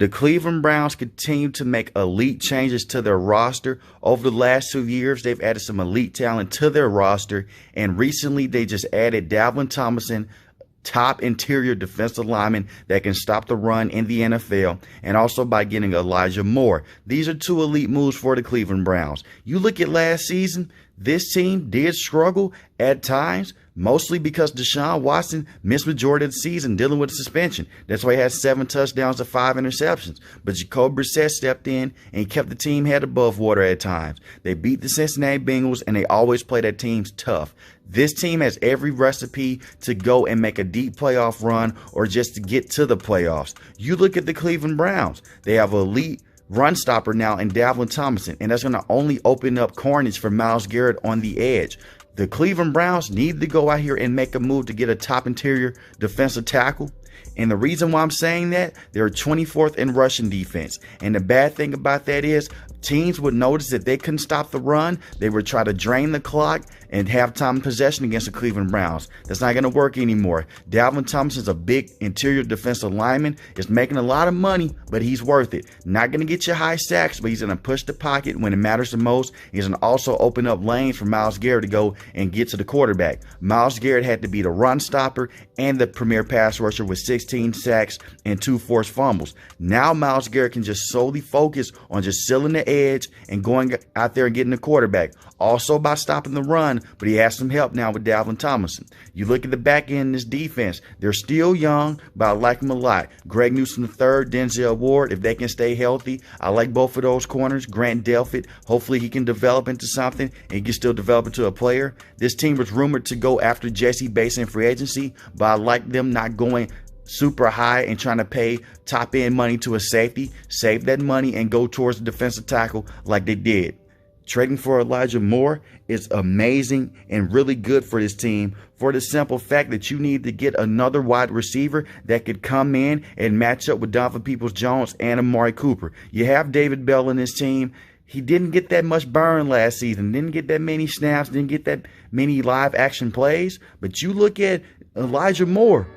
The Cleveland Browns continue to make elite changes to their roster. Over the last 2 years, they've added some elite talent to their roster, and recently they just added Dalvin Tomlinson, top interior defensive lineman that can stop the run in the NFL, and also by getting Elijah Moore. These are two elite moves for the Cleveland Browns. You look at last season, this team did struggle at times, mostly because Deshaun Watson missed majority of the season dealing with a suspension. That's why he had 7 touchdowns and 5 interceptions. But Jacoby Brissett stepped in and kept the team head above water at times. They beat the Cincinnati Bengals, and they always play their teams tough. This team has every recipe to go and make a deep playoff run or just to get to the playoffs. You look at the Cleveland Browns. They have an elite run stopper now in Dalvin Tomlinson, and that's going to only open up carnage for Myles Garrett on the edge. The Cleveland Browns need to go out here and make a move to get a top interior defensive tackle. And the reason why I'm saying that, they're 24th in rushing defense. And the bad thing about that is teams would notice that they couldn't stop the run. They would try to drain the clock and have time possession against the Cleveland Browns. That's not going to work anymore. Dalvin Tomlinson's a big interior defensive lineman. Is making a lot of money, but he's worth it. Not going to get you high sacks, but he's going to push the pocket when it matters the most. He's going to also open up lanes for Myles Garrett to go and get to the quarterback. Myles Garrett had to be the run stopper and the premier pass rusher with 16 sacks and 2 forced fumbles. Now Myles Garrett can just solely focus on just sealing the edge and going out there and getting the quarterback. Also by stopping the run, but he has some help now with Dalvin Tomlinson. You look at the back end of this defense. They're still young, but I like them a lot. Greg Newsome III, Denzel Ward, if they can stay healthy. I like both of those corners. Grant Delpit, hopefully he can develop into something and he can still develop into a player. This team was rumored to go after Jesse Bates in free agency, but I like them not going super high and trying to pay top end money to a safety. Save that money and go towards the defensive tackle like they did. Trading for Elijah Moore is amazing and really good for this team for the simple fact that you need to get another wide receiver that could come in and match up with Donovan Peoples-Jones and Amari Cooper. You have David Bell in this team. He didn't get that much burn last season, didn't get that many snaps, didn't get that many live action plays. But you look at Elijah Moore,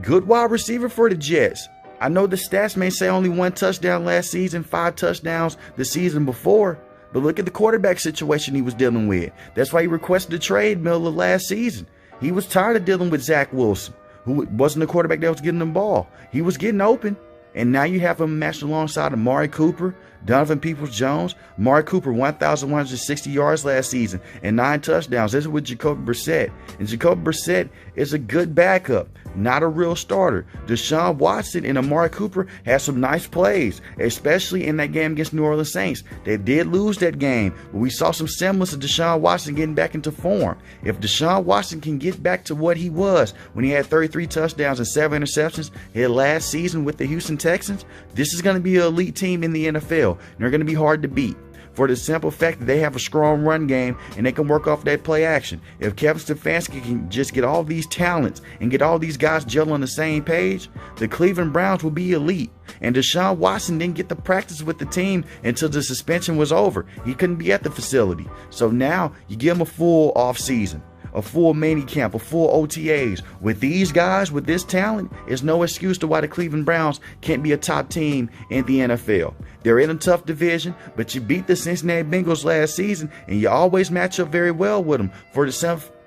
good wide receiver for the Jets. I know the stats may say only 1 touchdown last season, 5 touchdowns the season before. But look at the quarterback situation he was dealing with. That's why he requested a trade middle of last season. He was tired of dealing with Zach Wilson, who wasn't the quarterback that was getting the ball. He was getting open. And now you have him matched alongside Amari Cooper, Donovan Peoples-Jones. Amari Cooper, 1,160 yards last season and 9 touchdowns. This is with Jacoby Brissett. And Jacoby Brissett is a good backup, not a real starter. Deshaun Watson and Amari Cooper had some nice plays, especially in that game against New Orleans Saints. They did lose that game, but we saw some semblance of Deshaun Watson getting back into form. If Deshaun Watson can get back to what he was when he had 33 touchdowns and 7 interceptions his last season with the Houston Texans, this is going to be an elite team in the NFL. They're going to be hard to beat for the simple fact that they have a strong run game and they can work off that play action. If Kevin Stefanski can just get all these talents and get all these guys gelling on the same page, the Cleveland Browns will be elite. And Deshaun Watson didn't get to practice with the team until the suspension was over. He couldn't be at the facility. So now you give him a full off season, a full mini camp, a full OTAs. With these guys, with this talent, there's no excuse to why the Cleveland Browns can't be a top team in the NFL. They're in a tough division, but you beat the Cincinnati Bengals last season, and you always match up very well with them for the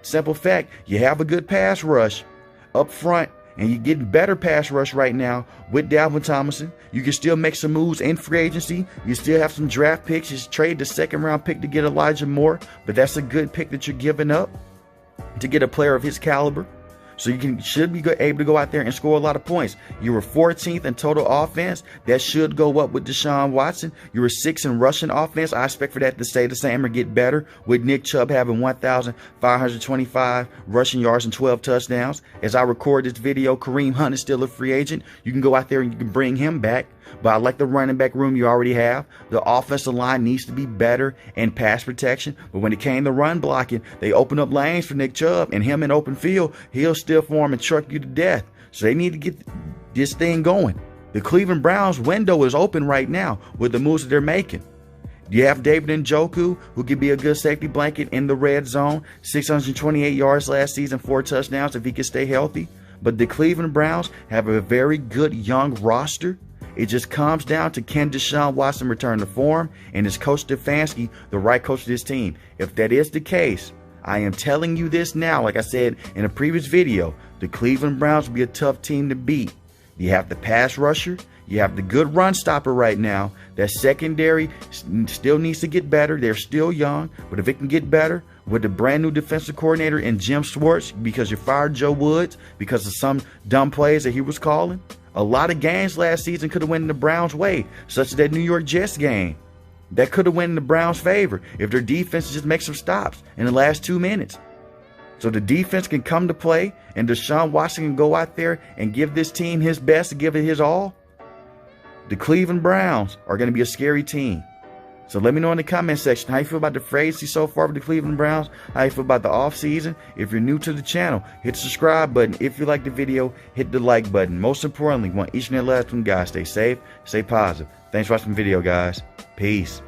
simple fact you have a good pass rush up front, and you're getting better pass rush right now with Dalvin Tomlinson. You can still make some moves in free agency. You still have some draft picks. You trade the 2nd-round pick to get Elijah Moore, but that's a good pick that you're giving up to get a player of his caliber. So you should be able to go out there and score a lot of points. You were 14th in total offense. That should go up with Deshaun Watson. You were 6th in rushing offense. I expect for that to stay the same or get better, with Nick Chubb having 1,525 rushing yards and 12 touchdowns. As I record this video, Kareem Hunt is still a free agent. You can go out there and you can bring him back. But I like the running back room you already have. The offensive line needs to be better in pass protection. But when it came to run blocking, they opened up lanes for Nick Chubb, and him in open field, he'll still form and truck you to death. So they need to get this thing going. The Cleveland Browns window is open right now with the moves that they're making. You have David Njoku, who could be a good safety blanket in the red zone. 628 yards last season, 4 touchdowns if he can stay healthy. But the Cleveland Browns have a very good young roster. It just comes down to, can Deshaun Watson return to form, and is Coach Stefanski the right coach for this team? If that is the case, I am telling you this now, like I said in a previous video, the Cleveland Browns will be a tough team to beat. You have the pass rusher. You have the good run stopper right now. That secondary still needs to get better. They're still young, but if it can get better with the brand new defensive coordinator and Jim Schwartz, because you fired Joe Woods because of some dumb plays that he was calling, a lot of games last season could have went in the Browns' way, such as that New York Jets game. That could have went in the Browns' favor if their defense just makes some stops in the last 2 minutes. So the defense can come to play, and Deshaun Watson can go out there and give this team his best, to give it his all. The Cleveland Browns are going to be a scary team. So let me know in the comment section how you feel about the free agency so far with the Cleveland Browns, how you feel about the offseason. If you're new to the channel, hit the subscribe button. If you like the video, hit the like button. Most importantly, want each and every last one, guys, stay safe, stay positive. Thanks for watching the video, guys. Peace.